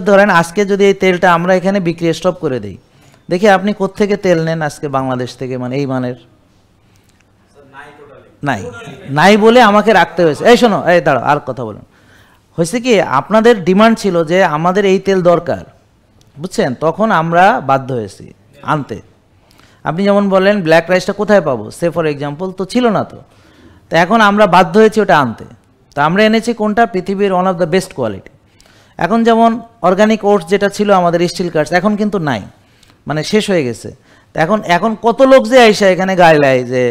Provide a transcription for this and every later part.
ধরেন আজকে যদি এই তেলটা আমরা এখানে বিক্রি স্টপ করে দিই, দেখি আপনি কোত্থেকে তেল নেন আজকে বাংলাদেশ থেকে, মানে এই মানের নাই, নাই বলে আমাকে রাখতে হয়েছে। এই শোনো, এই দাঁড়াও, আর কথা বলুন। হয়েছে কি, আপনাদের ডিমান্ড ছিল যে আমাদের এই তেল দরকার, বুঝছেন, তখন আমরা বাধ্য হয়েছি আনতে। আপনি যেমন বললেন ব্ল্যাক রাইসটা কোথায় পাবো, সে ফর এক্সাম্পল, তো ছিল না, তো এখন আমরা বাধ্য হয়েছি ওটা আনতে। তো আমরা এনেছি কোনটা, পৃথিবীর one of the best quality. এখন যেমন অর্গানিক ওটস যেটা ছিল আমাদের স্টিল কার্ডস, এখন কিন্তু নাই, মানে শেষ হয়ে গেছে। এখন এখন কত লোক যে আইসা এখানে গায়ে লাই যে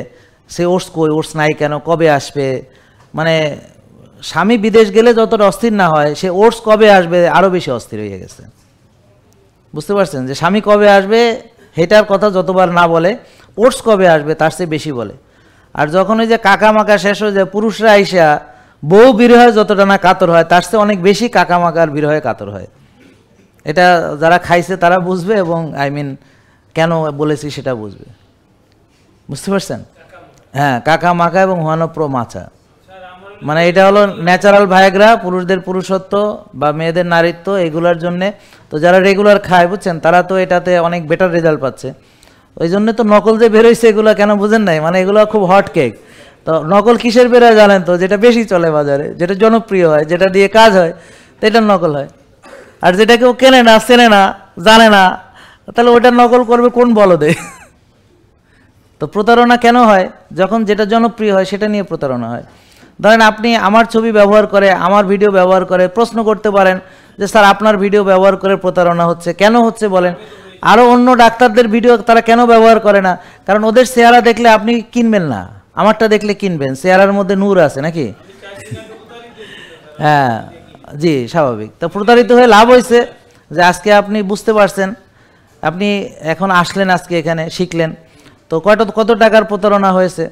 সে ওটস কই, ওটস নাই কেন, কবে আসবে। মানে স্বামী বিদেশ গেলে যতটা অস্থির না হয়, সে ওটস কবে আসবে আরও বেশি অস্থির হয়ে গেছে। বুঝতে পারছেন যে স্বামী কবে আসবে হেটার কথা যতবার না বলে, ওটস কবে আসবে তার চেয়ে বেশি বলে। আর যখন ওই যে কাকা মাকা শেষ হয়ে যায়, পুরুষরা আইসা বউ বিরহে যতটা না কাতর হয়, তার চেয়ে অনেক বেশি কাকা মাকার বিরহে কাতর হয়। এটা যারা খাইছে তারা বুঝবে, এবং আই মিন কেন বলেছি সেটা বুঝবে। বুঝতে পারছেন? হ্যাঁ, কাকা মাকা এবং হুয়ানো প্রো মাচা, মানে এটা হলো ন্যাচারাল ভায়াগ্রা, পুরুষদের পুরুষত্ব বা মেয়েদের নারীত্ব, এগুলোর জন্যে। তো যারা রেগুলার খায়, বুঝছেন, তারা তো এটাতে অনেক বেটার রেজাল্ট পাচ্ছে। ওই জন্য তো নকল যে বেরোইছে এগুলো, কেন বুঝেন নাই, মানে এগুলো খুব হট কেক। তো নকল কিসের বেরোয় জানেন তো, যেটা বেশি চলে বাজারে, যেটা জনপ্রিয় হয়, যেটা দিয়ে কাজ হয়, তো এটা নকল হয়। আর যেটা কেউ কেনে না, চেনে না, জানে না, তাহলে ওটা নকল করবে কোন বলদে? তো প্রতারণা কেন হয়? যখন যেটা জনপ্রিয় হয় সেটা নিয়ে প্রতারণা হয়। ধরেন আপনি আমার ছবি ব্যবহার করে, আমার ভিডিও ব্যবহার করে প্রশ্ন করতে পারেন যে স্যার আপনার ভিডিও ব্যবহার করে প্রতারণা হচ্ছে, কেন হচ্ছে বলেন? আরও অন্য ডাক্তারদের ভিডিও তারা কেন ব্যবহার করে না? কারণ ওদের চেহারা দেখলে আপনি কিনবেন না, আমারটা দেখলে কিনবেন, চেহারার মধ্যে নূর আছে নাকি? হ্যাঁ জি, স্বাভাবিক। তো প্রতারিত হয়ে লাভ হয়েছে যে আজকে আপনি বুঝতে পারছেন, আপনি এখন আসলেন আজকে এখানে শিখলেন। তো কত টাকার প্রতারণা হয়েছে?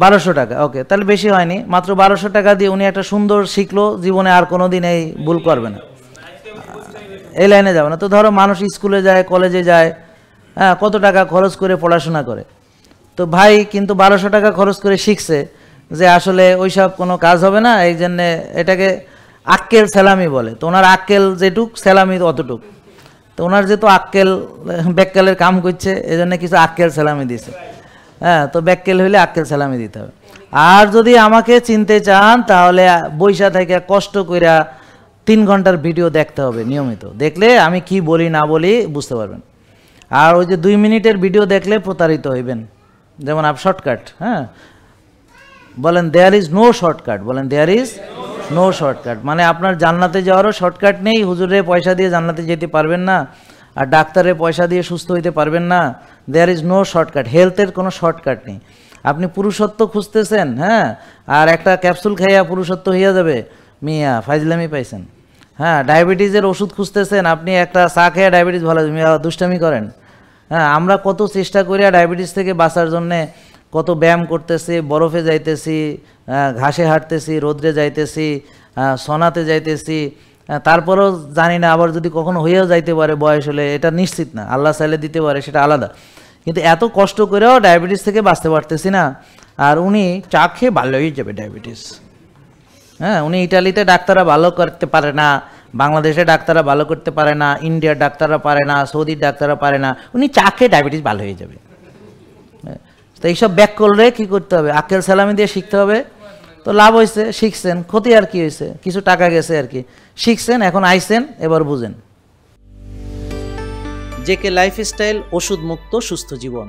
1200 টাকা। ওকে, তাহলে বেশি হয়নি, মাত্র 1200 টাকা দিয়ে উনি একটা সুন্দর শিখলো, জীবনে আর কোনো দিন এই ভুল করবে না, এই লাইনে যাবে না। তো ধরো মানুষ স্কুলে যায়, কলেজে যায়, হ্যাঁ, কত টাকা খরচ করে পড়াশোনা করে। তো ভাই কিন্তু 1200 টাকা খরচ করে শিখছে যে আসলে ওইসব কোনো কাজ হবে না, এই জন্যে এটাকে আক্কেল সেলামি বলে। তো ওনার আক্কেল যেটুক, সেলামি অতটুক। তো ওনার যেহেতু আক্কেল ব্যাক্কেলের কাম করছে, এই জন্য কিছু আক্কেল সেলামি দিছে। হ্যাঁ, তো ব্যাক্কেল হইলে আক্কেল সালামি দিতে হবে। আর যদি আমাকে চিনতে চান তাহলে বৈশা থেকে কষ্ট কইরা 3 ঘন্টার ভিডিও দেখতে হবে নিয়মিত, দেখলে আমি কি বলি না বলি বুঝতে পারবেন। আর ওই যে 2 মিনিটের ভিডিও দেখলে প্রতারিত হইবেন। যেমন আপ শর্টকাট, হ্যাঁ বলেন দেয়ার ইজ নো শর্টকাট, বলেন দেয়ার ইজ নো শর্টকাট, মানে আপনার জান্নাতে যাওয়ারও শর্টকাট নেই। হুজুরে পয়সা দিয়ে জান্নাতে যেতে পারবেন না, আর ডাক্তারের পয়সা দিয়ে সুস্থ হইতে পারবেন না। দেয়ার ইজ নো শর্টকাট, হেলথের কোনো শর্টকাট নেই। আপনি পুরুষত্ব খুঁজতেছেন, হ্যাঁ, আর একটা ক্যাপসুল খাইয়া পুরুষত্ব হইয়া যাবে, মিয়া ফাইজলামি পাইছেন। হ্যাঁ, ডায়াবেটিসের ওষুধ খুঁজতেছেন, আপনি একটা চা খেয়ে ডায়াবেটিস ভালো, মিয়া দুষ্টামি করেন। হ্যাঁ, আমরা কত চেষ্টা করিয়া ডায়াবেটিস থেকে বাঁচার জন্যে কত ব্যায়াম করতেছি, বরফে যাইতেছি, ঘাসে হাঁটতেছি, রোদ্রে যাইতেছি, সনাতে যাইতেছি, তারপরেও জানি না আবার যদি কখনো হইয়াও যাইতে পারে বয়স হলে, এটা নিশ্চিত না, আল্লাহ চাইলে দিতে পারে, সেটা আলাদা। কিন্তু এত কষ্ট করেও ডায়াবেটিস থেকে বাঁচতে পারতেছি না। আর উনি চা খেয়ে ভালো হয়ে যাবে ডায়াবেটিস। হ্যাঁ, উনি ইটালিতে ডাক্তাররা ভালো করতে পারে না, বাংলাদেশে ডাক্তাররা ভালো করতে পারে না, ইন্ডিয়ার ডাক্তাররা পারে না, সৌদির ডাক্তাররা পারে না, উনি চা খেয়ে ডায়াবেটিস ভালো হয়ে যাবে। তো এইসব ব্যাক করলে কী করতে হবে? আক্কেল সালামি দিয়ে শিখতে হবে। তো লাভ হয়েছে, শিখছেন, ক্ষতি আর কি হয়েছে? কিছু টাকা গেছে আর কি, শিখছেন, এখন আইছেন, এবার বুঝেন। জেকে লাইফস্টাইল, ওষুধ মুক্ত সুস্থ জীবন।